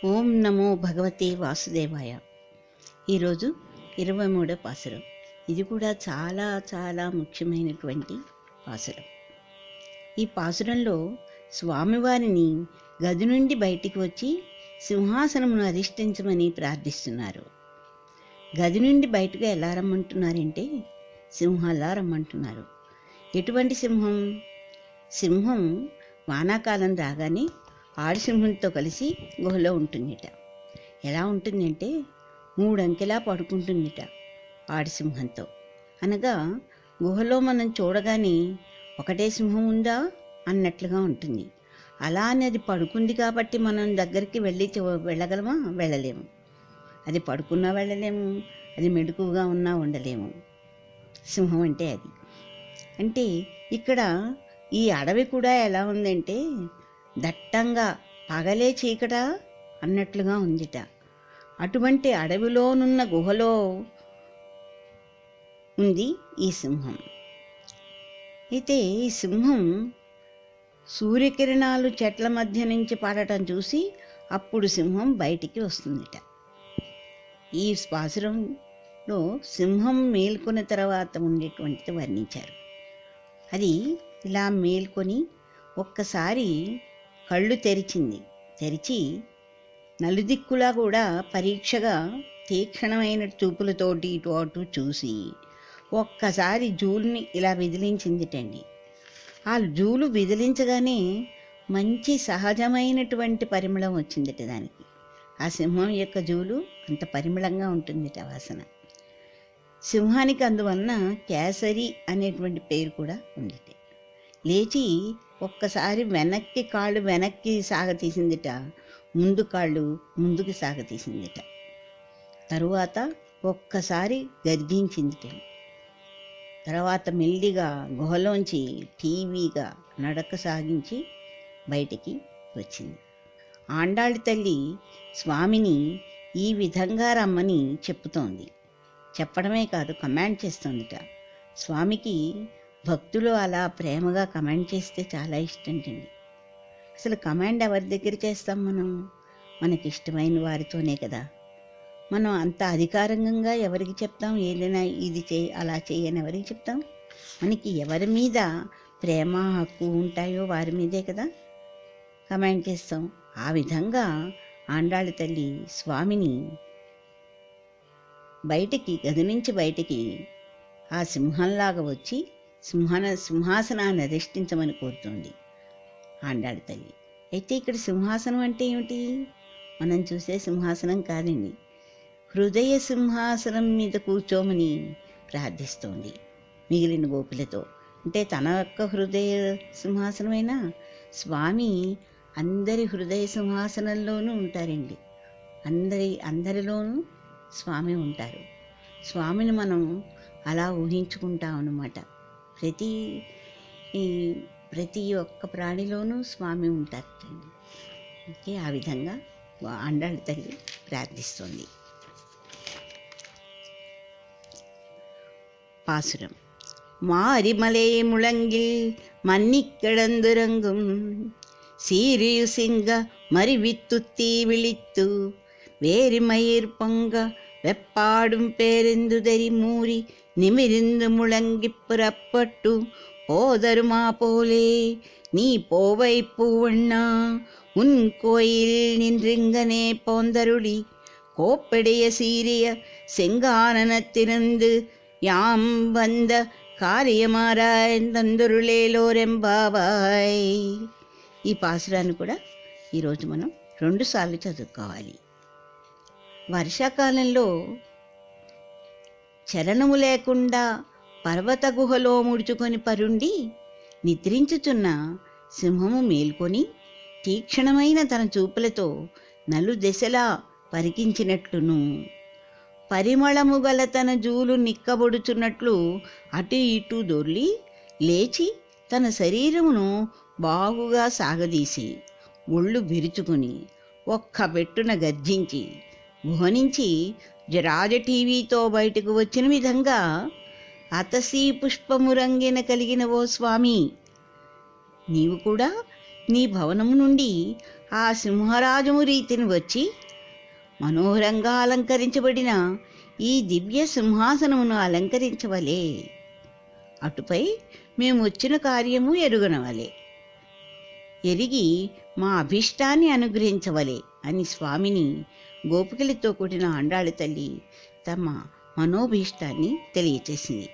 ఓం నమో భగవతే వాసుదేవాయ. ఈరోజు 23వ పాసురం. ఇది కూడా చాలా చాలా ముఖ్యమైనటువంటి పాసురం. ఈ పాసురంలో స్వామివారిని గది నుండి బయటికి వచ్చి సింహాసనమును అధిష్ఠించమని ప్రార్థిస్తున్నారు. గది నుండి బయటకు ఎలా రమ్మంటున్నారంటే సింహంలా రమ్మంటున్నారు. ఎటువంటి సింహం? సింహం వానాకాలం రాగానే ఆడసింహంతో కలిసి గుహలో ఉంటుందిట. ఎలా ఉంటుందంటే 3 అంకెలా పడుకుంటుందిట ఆడసింహంతో. అనగా గుహలో మనం చూడగానే ఒకటే సింహం ఉందా అన్నట్లుగా ఉంటుంది. అలా అని అది పడుకుంది కాబట్టి మనం దగ్గరికి వెళ్ళగలమా? వెళ్ళలేము. అది పడుకున్నా వెళ్ళలేము, అది మెడుకుగా ఉన్నా ఉండలేము. సింహం అంటే అది. అంటే ఇక్కడ ఈ అడవి కూడా ఎలా ఉందంటే దట్టంగా పగలే చీకట అన్నట్లుగా ఉందిట. అటువంటి అడవిలోనున్న గుహలో ఉంది ఈ సింహం. అయితే ఈ సింహం సూర్యకిరణాలు చెట్ల మధ్య నుంచి పడటం చూసి అప్పుడు సింహం బయటికి వస్తుందిట. ఈ పాసురంలో సింహం మేల్కొన్న తర్వాత ఉండేటువంటిది వర్ణించారు. అది ఇలా మేల్కొని ఒక్కసారి కళ్ళు తెరిచి నలుదిక్కులా కూడా పరీక్షగా తీక్షణమైన చూపులతోటి ఇటు అటు చూసి ఒక్కసారి జూలుని ఇలా విదిలించిందిటండి. ఆ జూలు విదిలించగానే మంచి సహజమైనటువంటి పరిమళం వచ్చిందిట దానికి. ఆ సింహం యొక్క జూలు అంత పరిమళంగా ఉంటుందిట వాసన. సింహానికి అందువలన కేసరి అనేటువంటి పేరు కూడా ఉందిట. లేచి ఒక్కసారి కాళ్ళు వెనక్కి సాగతీసిందిట, ముందు కాళ్ళు ముందుకు సాగతీసిందిట. తరువాత ఒక్కసారి గర్జించిందిట. తర్వాత మెల్లిగా గుహలోంచి టీవీగా నడక సాగించి బయటికి వచ్చింది. ఆండాళ్ళ తల్లి స్వామిని ఈ విధంగా రమ్మని చెప్తోంది. చెప్పడమే కాదు, కమాండ్ చేస్తోందిట. స్వామికి భక్తులు అలా ప్రేమగా కమాండ్ చేస్తే చాలా ఇష్టంటండి. అసలు కమాండ్ ఎవరి దగ్గర చేస్తాం మనం? మనకి ఇష్టమైన వారితోనే కదా. మనం అంత అధికారంగా ఎవరికి చెప్తాం? ఏదైనా ఇది చేయి అలా చేయని ఎవరికి చెప్తాం? మనకి ఎవరి మీద ప్రేమ హక్కు ఉంటాయో వారి మీదే కదా కమాండ్ చేస్తాం. ఆ విధంగా ఆండాళ్ళ తల్లి స్వామిని గది నుంచి బయటికి ఆ సింహంలాగా వచ్చి సింహాసనాన్ని అధిష్ఠించమని కోరుతుంది ఆండాళ్ళ తల్లి. అయితే ఇక్కడ సింహాసనం అంటే ఏమిటి? మనం చూసే సింహాసనం కాదండి, హృదయ సింహాసనం మీద కూర్చోమని ప్రార్థిస్తోంది మిగిలిన గోపులతో. అంటే తన యొక్క హృదయ సింహాసనమైనా స్వామి అందరి హృదయ సింహాసనంలోనూ ఉంటారండి. అందరిలోనూ స్వామి ఉంటారు. స్వామిని మనం అలా ఊహించుకుంటాం అన్నమాట. ప్రతి ఒక్క ప్రాణిలోనూ స్వామి ఉంటారండి. ఓకే, ఆ విధంగా ఆండాళ్ళ తల్లి ప్రార్థిస్తుంది. పాసురం. மாரிமலை முழங்கில் மன்னிக்கிடந்துறங்கும் சீரியு சிங்க மறிவித்துத்தி விழித்து வேரிமயிர் பொங்க வெப்பாடும் பேருந்துதறி மூறி நிமிர்ந்து முழங்கி புறப்பட்டு போதருமா போலே நீ போவை பூவண்ணா உன் கோயில் நின்றிங்கனே போந்தருளி கோப்படைய சீரிய செங்கானனத்திருந்து யாம் வந்த కార్యమారాయ్ తందురులేలోరెంబావాయ్. ఈ పాసురాన్ని కూడా ఈరోజు మనం 2 సార్లు చదువుకోవాలి. వర్షాకాలంలో చలనము లేకుండా పర్వత గుహలో ముడుచుకొని పరుండి నిద్రించుచున్న సింహము మేల్కొని తీక్షణమైన తన చూపులతో నలుదెసలా పరికించినట్లును, పరిమళము గల తన జూలు నిక్కబొడుచున్నట్లు అటు ఇటు దొర్లి లేచి తన శరీరమును బాగుగా సాగదీసి ఒళ్ళు విరుచుకుని ఒక్క పెట్టున గర్జించి గుహ నుంచి రాజటీవీతో బయటకు వచ్చిన విధంగా అతసీ పుష్పము రంగిన కలిగిన ఓ స్వామి, నీవు కూడా నీ భవనము నుండి ఆ సింహరాజము రీతిని వచ్చి మనోహరంగా అలంకరించబడిన ఈ దివ్య సింహాసనమును అలంకరించవలే. అటుపై మేము వచ్చిన కార్యము ఎరుగనవలే. ఎరిగి మా అభిష్టాన్ని అనుగ్రహించవలే అని స్వామిని గోపికలతో కూడిన ఆండాళ్ళ తల్లి తమ మనోభీష్టాన్ని తెలియచేసింది.